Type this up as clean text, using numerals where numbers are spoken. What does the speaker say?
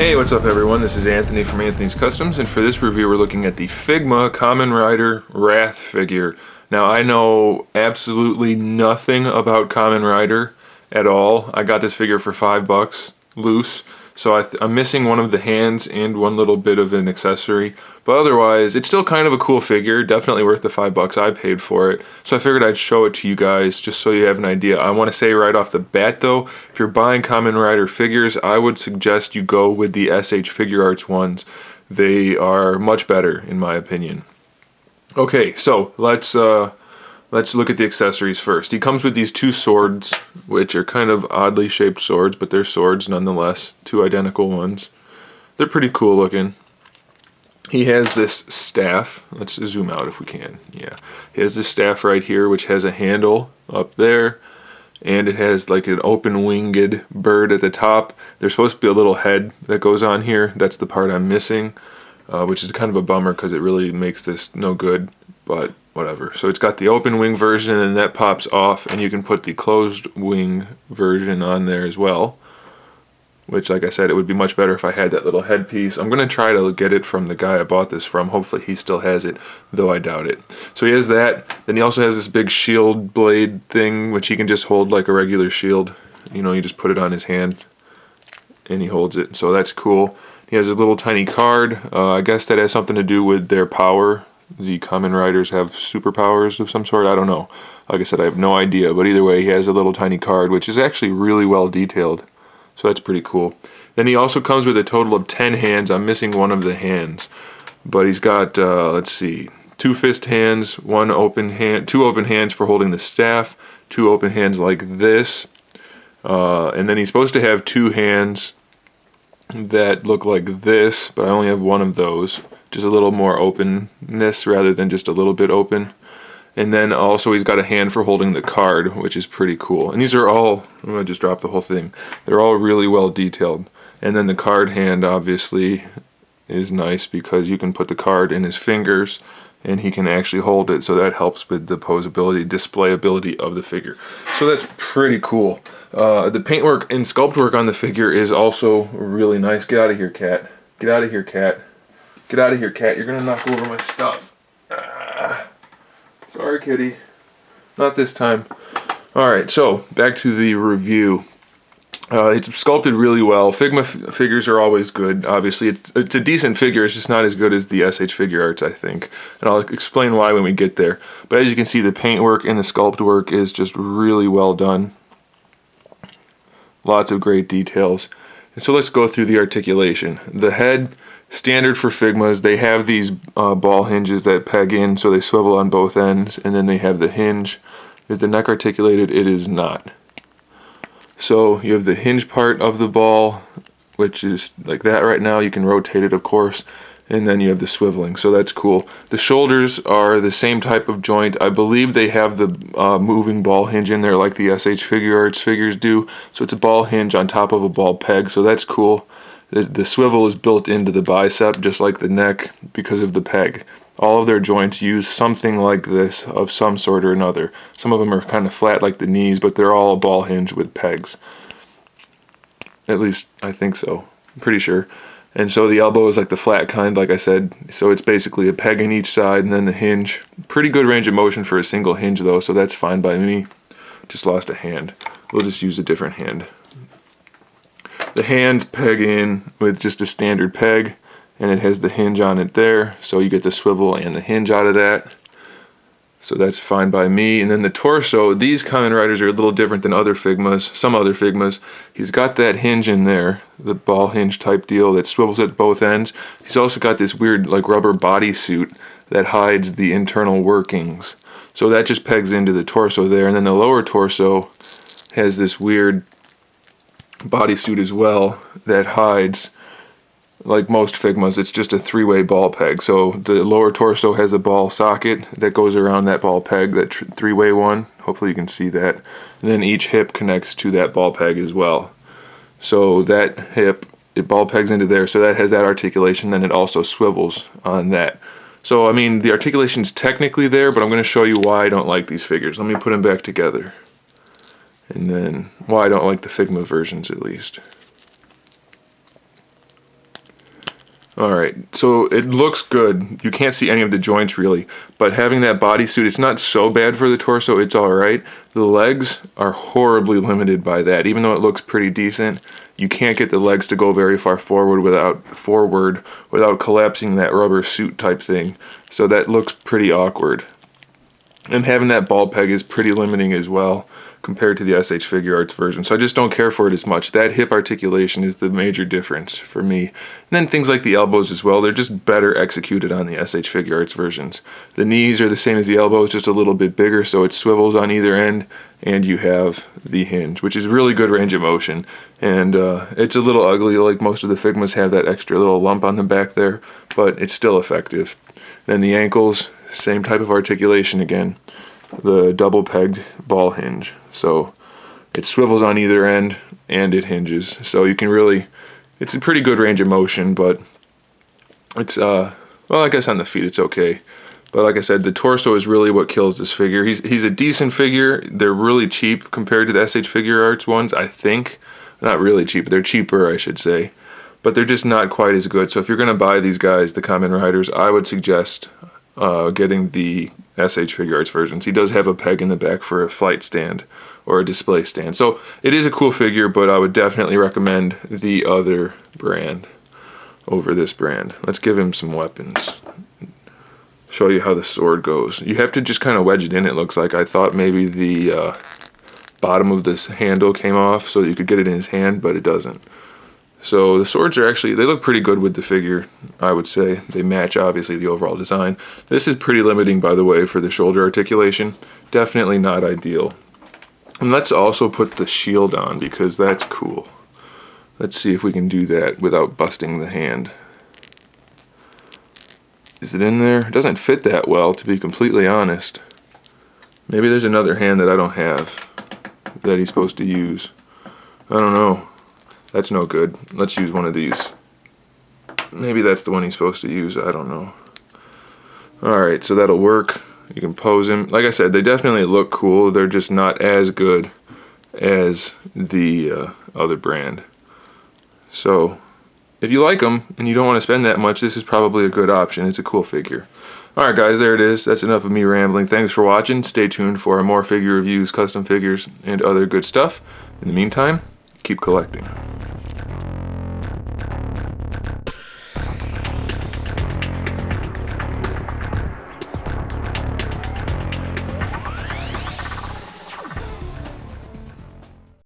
Hey, what's up everyone? This is Anthony from Anthony's Customs, and for this review we're looking at the Figma Kamen Rider Wrath figure. Now I know absolutely nothing about Kamen Rider at all. I got this figure for $5 loose, so I'm missing one of the hands and one little bit of an accessory, but otherwise it's still kind of a cool figure, definitely worth the $5 I paid for it. So I figured I'd show it to you guys just so you have an idea. I want to say right off the bat though, if you're buying Kamen Rider figures, I would suggest you go with the SH Figure Arts ones. They are much better in my opinion. Okay, so let's look at the accessories first. He comes with these two swords, which are kind of oddly shaped swords, but they're swords nonetheless. Two identical ones. They're pretty cool looking. He has this staff. Let's zoom out if we can. Yeah. He has this staff right here, which has a handle up there. And it has like an open winged bird at the top. There's supposed to be a little head that goes on here. That's the part I'm missing, which is kind of a bummer because it really makes this no good. But whatever. So it's got the open wing version and that pops off, and you can put the closed wing version on there as well, which, like I said, it would be much better if I had that little headpiece. I'm going to try to get it from the guy I bought this from. Hopefully he still has it, though I doubt it. So he has that. Then he also has this big shield blade thing, which he can just hold like a regular shield. You know, you just put it on his hand and he holds it. So that's cool. He has a little tiny card. I guess that has something to do with their power. The Kamen Riders have superpowers of some sort. I don't know. Like I said, I have no idea. But either way, he has a little tiny card, which is actually really well detailed. So that's pretty cool. Then he also comes with a total of 10 hands. I'm missing one of the hands. But he's got, let's see, 2 fist hands, 1 open hand, 2 open hands for holding the staff, 2 open hands like this. And then he's supposed to have 2 hands that look like this, but I only have 1 of those. Just a little more openness rather than just a little bit open. And then also he's got a hand for holding the card, which is pretty cool. And these are all, I'm going to just drop the whole thing. They're all really well detailed. And then the card hand obviously is nice because you can put the card in his fingers and he can actually hold it. So that helps with the posability, displayability of the figure. So that's pretty cool. The paintwork and sculpt work on the figure is also really nice. Get out of here, cat. Get out of here, cat. Get out of here, cat. You're gonna knock over my stuff. Sorry, kitty. Not this time. Alright, so back to the review. It's sculpted really well. Figma figures are always good. Obviously, it's a decent figure. It's just not as good as the SH Figure Arts, I think. And I'll explain why when we get there. But as you can see, the paintwork and the sculpt work is just really well done. Lots of great details. And so let's go through the articulation. The head, standard for Figmas, they have these ball hinges that peg in so they swivel on both ends, and then they have the hinge. Is the neck articulated? It is not. So you have the hinge part of the ball, which is like that right now. You can rotate it, of course, and then you have the swiveling, so that's cool. The shoulders are the same type of joint. I believe they have the moving ball hinge in there like the SH Figure Arts figures do. So it's a ball hinge on top of a ball peg, so that's cool. The swivel is built into the bicep, just like the neck, because of the peg. All of their joints use something like this of some sort or another. Some of them are kind of flat like the knees, but they're all a ball hinge with pegs. At least, I think so. I'm pretty sure. And so the elbow is like the flat kind, like I said. So it's basically a peg on each side and then the hinge. Pretty good range of motion for a single hinge though, so that's fine by me. Just lost a hand. We'll just use a different hand. The hands peg in with just a standard peg, and it has the hinge on it there, so you get the swivel and the hinge out of that. So that's fine by me. And then the torso, these Kamen Riders are a little different than other Figmas, some other Figmas. He's got that hinge in there, the ball hinge type deal that swivels at both ends. He's also got this weird like rubber bodysuit that hides the internal workings. So that just pegs into the torso there, and then the lower torso has this weird bodysuit as well that hides, like most Figmas, it's just a 3-way ball peg. So the lower torso has a ball socket that goes around that ball peg, that 3-way one. Hopefully you can see that. And then each hip connects to that ball peg as well. So that hip, it ball pegs into there, so that has that articulation, then it also swivels on that. So I mean, the articulation's technically there, but I'm going to show you why I don't like these figures. Let me put them back together. And then why I don't like the Figma versions at least. Alright, so it looks good. You can't see any of the joints really, but having that bodysuit, it's not so bad for the torso, it's alright. The legs are horribly limited by that. Even though it looks pretty decent, you can't get the legs to go very far forward without collapsing that rubber suit type thing. So that looks pretty awkward. And having that ball peg is pretty limiting as well compared to the SH Figure Arts version. So I just don't care for it as much. That hip articulation is the major difference for me. And then things like the elbows as well, they're just better executed on the SH Figure Arts versions. The knees are the same as the elbows, just a little bit bigger, so it swivels on either end, and you have the hinge, which is really good range of motion. And it's a little ugly, like most of the Figmas have that extra little lump on the back there, but it's still effective. Then the ankles, same type of articulation again. The double pegged ball hinge, so it swivels on either end and it hinges, so you can really, it's a pretty good range of motion, but it's well, I guess on the feet it's okay, but like I said, the torso is really what kills this figure. He's a decent figure. They're really cheap compared to the SH Figure Arts ones, I think. Not really cheap, they're cheaper, I should say, but they're just not quite as good. So if you're going to buy these guys, the Kamen Riders, I would suggest getting the SH Figure Arts versions. He does have a peg in the back for a flight stand or a display stand. So it is a cool figure, but I would definitely recommend the other brand over this brand. Let's give him some weapons. Show you how the sword goes. You have to just kind of wedge it in, it looks like. I thought maybe the bottom of this handle came off so that you could get it in his hand, but it doesn't. So the swords are actually, they look pretty good with the figure, I would say. They match, obviously, the overall design. This is pretty limiting, by the way, for the shoulder articulation. Definitely not ideal. And let's also put the shield on, because that's cool. Let's see if we can do that without busting the hand. Is it in there? It doesn't fit that well, to be completely honest. Maybe there's another hand that I don't have that he's supposed to use. I don't know. That's no good. Let's use one of these. Maybe that's the one he's supposed to use. I don't know. Alright, so that'll work. You can pose him. Like I said, they definitely look cool. They're just not as good as the other brand. So, if you like them and you don't want to spend that much, this is probably a good option. It's a cool figure. Alright guys, there it is. That's enough of me rambling. Thanks for watching. Stay tuned for more figure reviews, custom figures, and other good stuff. In the meantime, keep collecting.